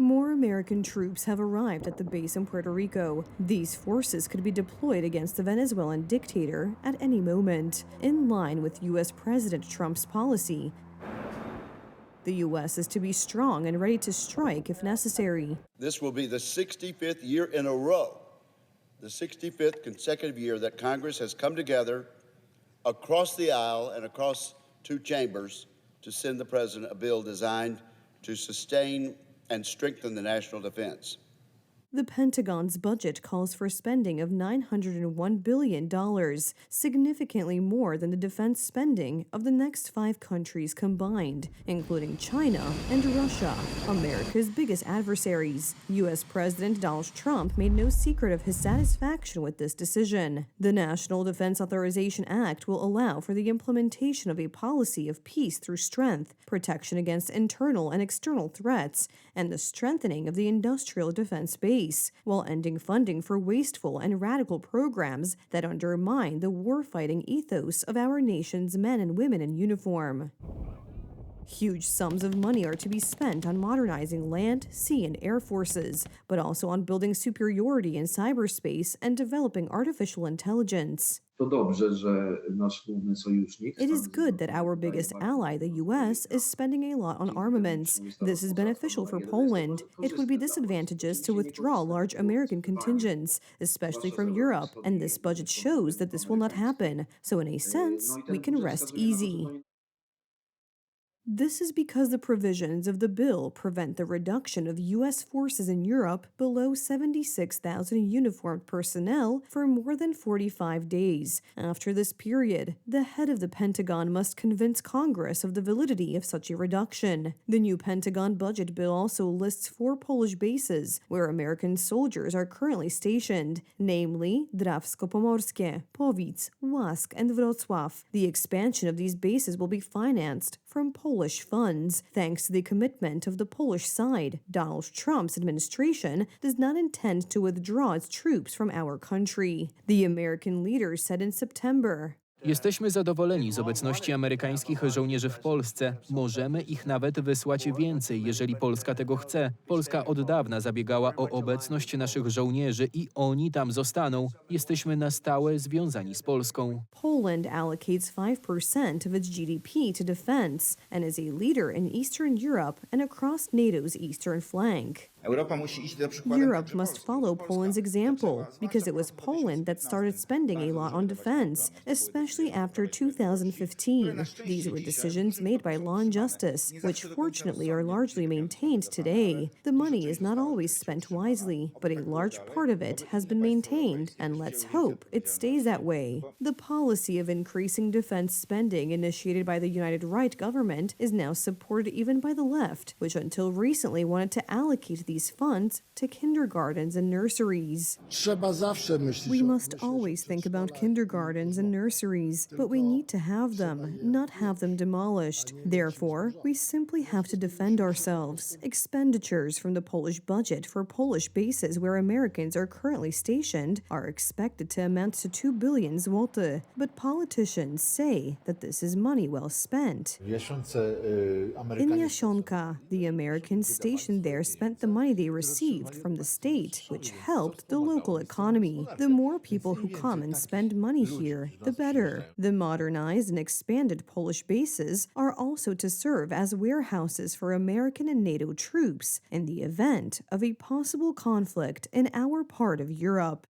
More American troops have arrived at the base in Puerto Rico. These forces could be deployed against the Venezuelan dictator at any moment, in line with U.S. President Trump's policy. The U.S. is to be strong and ready to strike if necessary. This will be the 65th year in a row, the 65th consecutive year that Congress has come together across the aisle and across two chambers to send the president a bill designed to sustain and strengthen the national defense. The Pentagon's budget calls for spending of $901 billion, significantly more than the defense spending of the next 5 countries combined, including China and Russia, America's biggest adversaries. U.S. President Donald Trump made no secret of his satisfaction with this decision. The National Defense Authorization Act will allow for the implementation of a policy of peace through strength, protection against internal and external threats, and the strengthening of the industrial defense base, while ending funding for wasteful and radical programs that undermine the war-fighting ethos of our nation's men and women in uniform. Huge sums of money are to be spent on modernizing land, sea, and air forces, but also on building superiority in cyberspace and developing artificial intelligence. It is good that our biggest ally, the U.S., is spending a lot on armaments. This is beneficial for Poland. It would be disadvantageous to withdraw large American contingents, especially from Europe, and this budget shows that this will not happen. So in a sense, we can rest easy. This is because the provisions of the bill prevent the reduction of U.S. forces in Europe below 76,000 uniformed personnel for more than 45 days. After this period, the head of the Pentagon must convince Congress of the validity of such a reduction. The new Pentagon budget bill also lists 4 Polish bases where American soldiers are currently stationed, namely Drawsko-Pomorskie, Powice, Łask, and Wrocław. The expansion of these bases will be financed from Polish funds, thanks to the commitment of the Polish side. Donald Trump's administration does not intend to withdraw its troops from our country, the American leader said in September. Jesteśmy zadowoleni z obecności amerykańskich żołnierzy w Polsce. Możemy ich nawet wysłać więcej, jeżeli Polska tego chce. Polska od dawna zabiegała o obecność naszych żołnierzy i oni tam zostaną. Jesteśmy na stałe związani z Polską. Poland allocates 5% of its GDP to defense and is a leader in Eastern Europe and across NATO's eastern flank. Europe must follow Poland's example because it was Poland that started spending a lot on defense, especially after 2015. These were decisions made by Law and Justice, which fortunately are largely maintained today. The money is not always spent wisely, but a large part of it has been maintained, and let's hope it stays that way. The policy of increasing defense spending initiated by the United Right government is now supported even by the left, which until recently wanted to allocate these funds to kindergartens and nurseries. We must always think about kindergartens and nurseries, but we need to have them, not have them demolished. Therefore, we simply have to defend ourselves. Expenditures from the Polish budget for Polish bases where Americans are currently stationed are expected to amount to 2 billion zloty, but politicians say that this is money well spent. In Jasionka, the Americans stationed there spent the money they received from the state, which helped the local economy. The more people who come and spend money here, the better. The modernized and expanded Polish bases are also to serve as warehouses for American and NATO troops in the event of a possible conflict in our part of Europe.